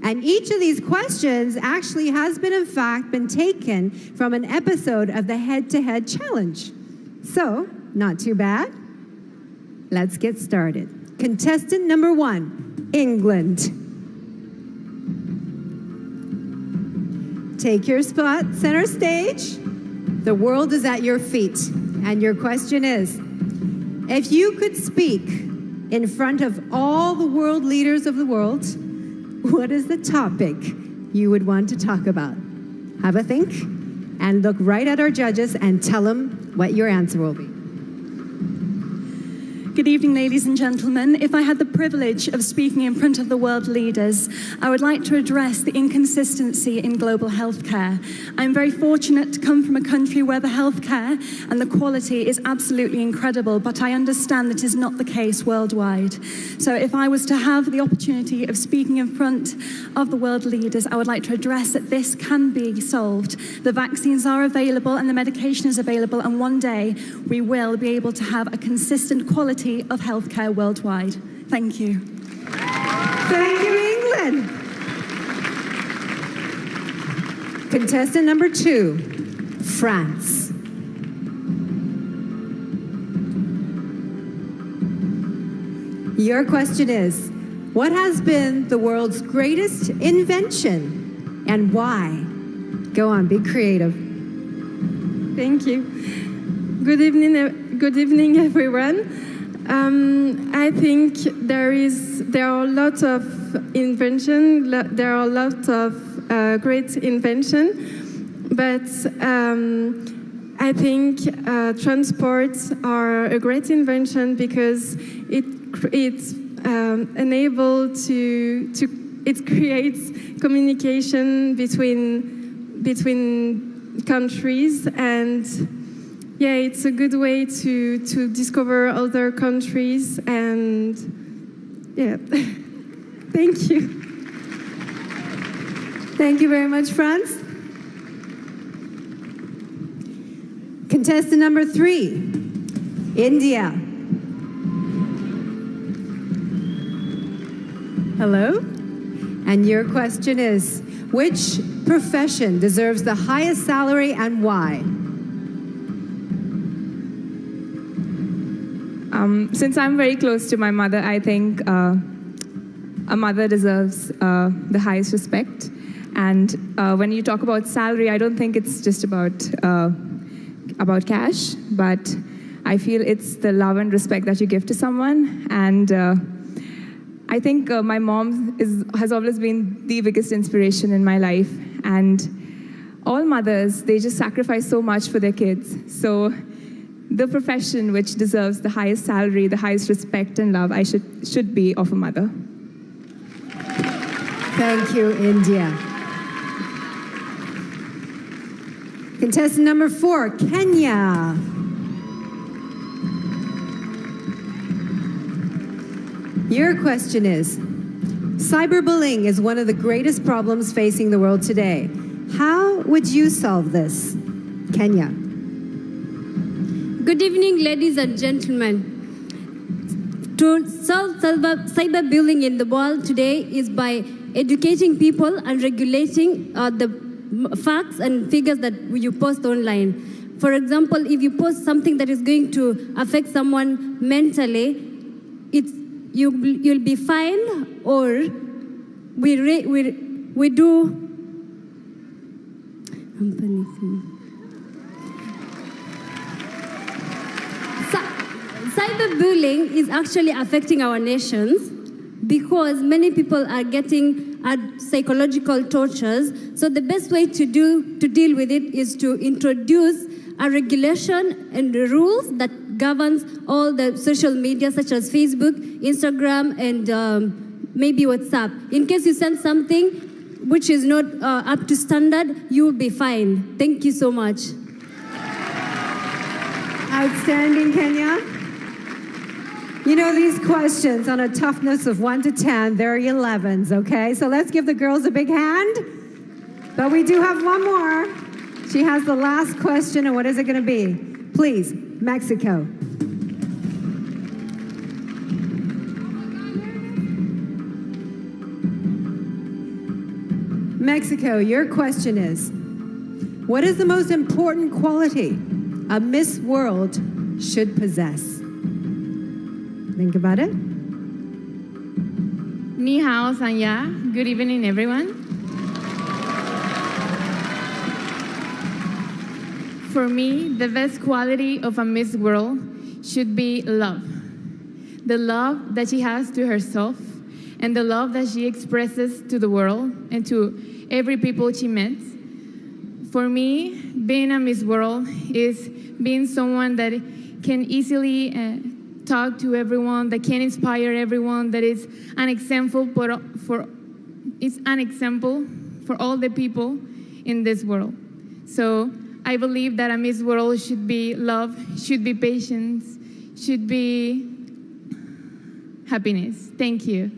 And each of these questions actually has been, in fact, been taken from an episode of the Head-to-Head Challenge. So, not too bad. Let's get started. Contestant number 1, England. Take your spot, center stage. The world is at your feet. And your question is, if you could speak in front of all the world leaders of the world, what is the topic you would want to talk about? Have a think and look right at our judges and tell them what your answer will be. Good evening, ladies and gentlemen. If I had the privilege of speaking in front of the world leaders, I would like to address the inconsistency in global healthcare. I'm very fortunate to come from a country where the healthcare and the quality is absolutely incredible, but I understand that is not the case worldwide. So if I was to have the opportunity of speaking in front of the world leaders, I would like to address that this can be solved. The vaccines are available and the medication is available, and one day we will be able to have a consistent quality of healthcare worldwide. Thank you. Thank you, England. Contestant number 2, France. Your question is, what has been the world's greatest invention and why? Go on, be creative. Thank you. Good evening, everyone. I think there are a lot of invention. There are a lot of great invention, but I think transports are a great invention because it's unable to it creates communication between countries, and yeah, it's a good way to discover other countries, and yeah. Thank you. Thank you very much, France. Contestant number 3, India. Hello. And your question is, which profession deserves the highest salary and why? Since I'm very close to my mother, I think a mother deserves the highest respect. And when you talk about salary, I don't think it's just about cash, but I feel it's the love and respect that you give to someone. And I think my mom has always been the biggest inspiration in my life. And all mothers, they just sacrifice so much for their kids. So the profession which deserves the highest salary, the highest respect and love, should be of a mother. Thank you, India. Contestant number 4, Kenya. Your question is, cyberbullying is one of the greatest problems facing the world today. How would you solve this? Kenya. Good evening, ladies and gentlemen. To solve cyberbullying in the world today is by educating people and regulating the facts and figures that you post online. For example, if you post something that is going to affect someone mentally, you'll be fined, or we do. I'm panicking. Cyberbullying is actually affecting our nations because many people are getting psychological tortures. So the best way to deal with it is to introduce a regulation and rules that governs all the social media such as Facebook, Instagram, and maybe WhatsApp. In case you send something which is not up to standard, you will be fined. Thank you so much. Outstanding, Kenya. You know, these questions on a toughness of 1 to 10, they're 11s, okay? So let's give the girls a big hand. But we do have one more. She has the last question, and what is it going to be? Please, Mexico. Mexico, your question is, what is the most important quality a Miss World should possess? Think about it. Ni hao, Sanya. Good evening, everyone. For me, the best quality of a Miss World should be love. The love that she has to herself and the love that she expresses to the world and to every people she meets. For me, being a Miss World is being someone that can easily talk to everyone, that can inspire everyone, that is an example for all the people in this world. So I believe that a Miss World should be love, should be patience, should be happiness. Thank you.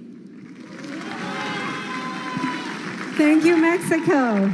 Thank you, Mexico.